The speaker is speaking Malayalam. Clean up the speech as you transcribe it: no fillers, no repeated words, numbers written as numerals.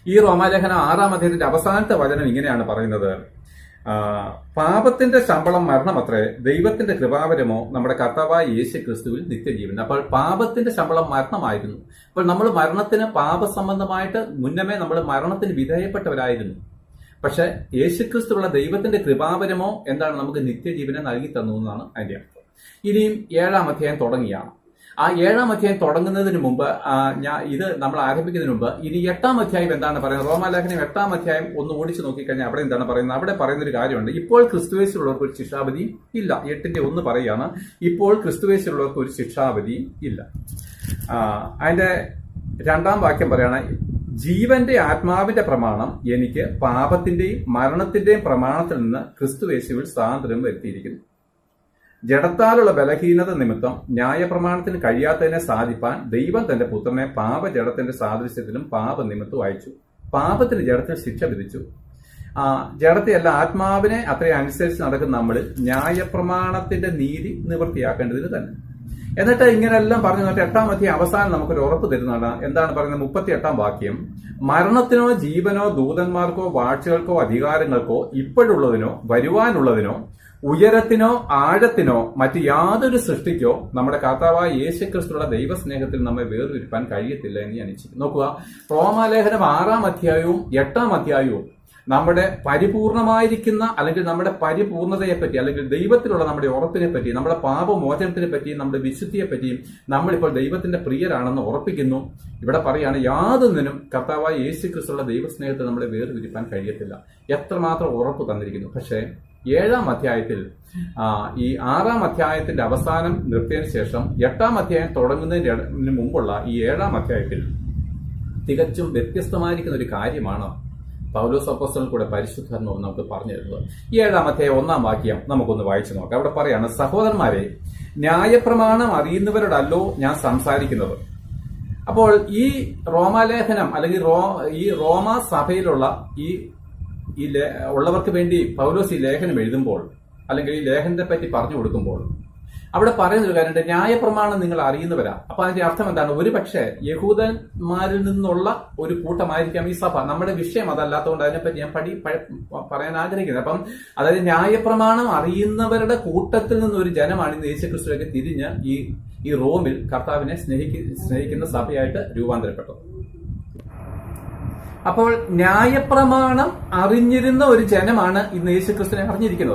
ഈ റോമാലേഖനം 6-ാം അധ്യായത്തിന്റെ അവസാനത്തെ വചനം ഇങ്ങനെയാണ് പറയുന്നത്: പാപത്തിന്റെ ശമ്പളം മരണമത്രേ, ദൈവത്തിന്റെ കൃപാവരമോ നമ്മുടെ കർത്താവായ യേശു ക്രിസ്തുവിൽ നിത്യജീവൻ. അപ്പോൾ പാപത്തിന്റെ ശമ്പളം മരണമായിരുന്നു. അപ്പോൾ നമ്മൾ മരണത്തിന് പാപസംബന്ധമായിട്ട് മുന്നമേ നമ്മൾ മരണത്തിന് വിധേയപ്പെട്ടവരായിരുന്നു. പക്ഷെ യേശുക്രിസ്തുള്ള ദൈവത്തിന്റെ കൃപാവരമോ എന്താണ്? നമുക്ക് നിത്യജീവനെ നൽകി തന്നു എന്നാണ് അതിന്റെ അർത്ഥം. ഇനിയും 7-ാം അധ്യായം തുടങ്ങിയാണ്. ആ 7-ാം അധ്യായം തുടങ്ങുന്നതിന് മുമ്പ് ഇത് നമ്മൾ ആരംഭിക്കുന്നതിന് മുമ്പ് ഇനി 8-ാം അധ്യായം എന്താണ് പറയുന്നത്? റോമാലേഖനം 8-ാം അധ്യായം ഒന്ന് ഓടിച്ചു നോക്കിക്കഴിഞ്ഞാൽ അവിടെ എന്താണ് പറയുന്നത്? അവിടെ പറയുന്നൊരു കാര്യമുണ്ട്: ഇപ്പോൾ ക്രിസ്തുവേശുള്ളവർക്ക് ഒരു ശിക്ഷാവിധി ഇല്ല. 8-ന്റെ 1 പറയുകയാണ്, ഇപ്പോൾ ക്രിസ്തുവേശുള്ളവർക്ക് ഒരു ശിക്ഷാവിധി ഇല്ല. അതിന്റെ 2-ാം വാക്യം പറയാണ്: ജീവന്റെ ആത്മാവിന്റെ പ്രമാണം എനിക്ക് പാപത്തിന്റെയും മരണത്തിന്റെയും പ്രമാണത്തിൽ നിന്ന് ക്രിസ്തുവേശുവിൽ സ്വാതന്ത്ര്യം വരുത്തിയിരിക്കുന്നു. ജഡത്താലുള്ള ബലഹീനത നിമിത്തം ന്യായപ്രമാണത്തിന് കഴിയാത്തതിനെ സാധിപ്പാൻ ദൈവം തന്റെ പുത്രനെ പാപജഡത്തിന്റെ സാദൃശ്യത്തിലും പാപനിമിത്തം അയച്ചു. പാപത്തിന് ജഡത്തിൽ ശിക്ഷ വിധിച്ചു. ജഡത്തെയല്ല, ആത്മാവിനെ അത്രയും അനുസരിച്ച് നടക്കുന്ന നമ്മളിൽ ന്യായപ്രമാണത്തിന്റെ നീതി നിവൃത്തിയാക്കേണ്ടതിന് തന്നെ. എന്നിട്ട് ഇങ്ങനെല്ലാം പറഞ്ഞു നോട്ട് 8-ാം അധ്യായം അവസാനം നമുക്കൊരു ഉറപ്പ് തരുന്നതാണ്. എന്താണ് പറയുന്നത്? 38-ാം വാക്യം: മരണത്തിനോ ജീവനോ ദൂതന്മാർക്കോ വാഴ്ചകൾക്കോ അധികാരങ്ങൾക്കോ ഇപ്പോഴുള്ളതിനോ വരുവാനുള്ളതിനോ ഉയരത്തിനോ ആഴത്തിനോ മറ്റ് യാതൊരു സൃഷ്ടിക്കോ നമ്മുടെ കർത്താവായ യേശുക്രിസ്തുവിന്റെ ദൈവസ്നേഹത്തിൽ നമ്മെ വേർതിരിപ്പാൻ കഴിയത്തില്ല എന്ന് ഞാൻ ഇച്ഛിക്കുന്നു. നോക്കുക, റോമാലേഖനം 6-ാം അധ്യായവും 8-ാം അധ്യായവും നമ്മുടെ പരിപൂർണമായിരിക്കുന്ന അല്ലെങ്കിൽ നമ്മുടെ പരിപൂർണതയെപ്പറ്റി അല്ലെങ്കിൽ ദൈവത്തിലുള്ള നമ്മുടെ ഉറപ്പിനെ പറ്റി, നമ്മുടെ പാപമോചനത്തിനെ പറ്റിയും നമ്മുടെ വിശുദ്ധിയെ പറ്റിയും നമ്മളിപ്പോൾ ദൈവത്തിന്റെ പ്രിയരാണെന്ന് ഉറപ്പിക്കുന്നു. ഇവിടെ പറയാണ്, യാതൊന്നിനും കർത്താവായ യേശുക്രിസ്തുവിന്റെ ദൈവസ്നേഹത്തിൽ നമ്മളെ വേർതിരിപ്പാൻ കഴിയത്തില്ല. എത്രമാത്രം ഉറപ്പ് തന്നിരിക്കുന്നു. പക്ഷേ 7-ാം അധ്യായത്തിൽ ഈ 6-ാം അധ്യായത്തിന്റെ അവസാനം നിർത്തിയതിനു ശേഷം 8-ാം അധ്യായം തുടങ്ങുന്നതിന് മുമ്പുള്ള ഈ 7-ാം അധ്യായത്തിൽ തികച്ചും വ്യത്യസ്തമായിരിക്കുന്ന ഒരു കാര്യമാണ് പൗലോസ് അപ്പോസ്തലൻ കൂടെ പരിശുദ്ധാത്മാവ് നമുക്ക് പറഞ്ഞു തരുന്നത്. ഈ 7-ാം അധ്യായം 1-ാം വാക്യം നമുക്കൊന്ന് വായിച്ചു നോക്കാം. അവിടെ പറയാണ്: സഹോദരന്മാരെ, ന്യായപ്രമാണം അറിയുന്നവരോടല്ലോ ഞാൻ സംസാരിക്കുന്നത്. അപ്പോൾ ഈ റോമാലേഖനം അല്ലെങ്കിൽ ഈ റോമാ സഭയിലുള്ള ഉള്ളവർക്ക് വേണ്ടി പൗലോസ് ഈ ലേഖനം എഴുതുമ്പോൾ അല്ലെങ്കിൽ ഈ ലേഖനത്തെ പറ്റി പറഞ്ഞു കൊടുക്കുമ്പോൾ അവിടെ പറയുന്നൊരു കാര്യമുണ്ട്: ന്യായപ്രമാണം നിങ്ങൾ അറിയുന്നവരാ. അപ്പൊ അതിന്റെ അർത്ഥം എന്താണ്? ഒരുപക്ഷെ യഹൂദന്മാരിൽ നിന്നുള്ള ഒരു കൂട്ടമായിരിക്കാം ഈ സഭ. നമ്മുടെ വിഷയം അതല്ലാത്തതുകൊണ്ട് അതിനെപ്പറ്റി ഞാൻ പറയാൻ ആഗ്രഹിക്കുന്നത്. അപ്പം അതായത് ന്യായപ്രമാണം അറിയുന്നവരുടെ കൂട്ടത്തിൽ നിന്നൊരു ജനമാണ് ഇന്ന് യേശുക്രിസ്തുവിലേക്ക് തിരിഞ്ഞ് ഈ റോമിൽ കർത്താവിനെ സ്നേഹിക്കുന്ന സഭയായിട്ട് രൂപാന്തരപ്പെട്ടത്. അപ്പോൾ ന്യായപ്രമാണം അറിഞ്ഞിരുന്ന ഒരു ജനമാണ് ഇന്ന് യേശുക്രിസ്തുവിനെ അറിഞ്ഞിരിക്കുന്നത്.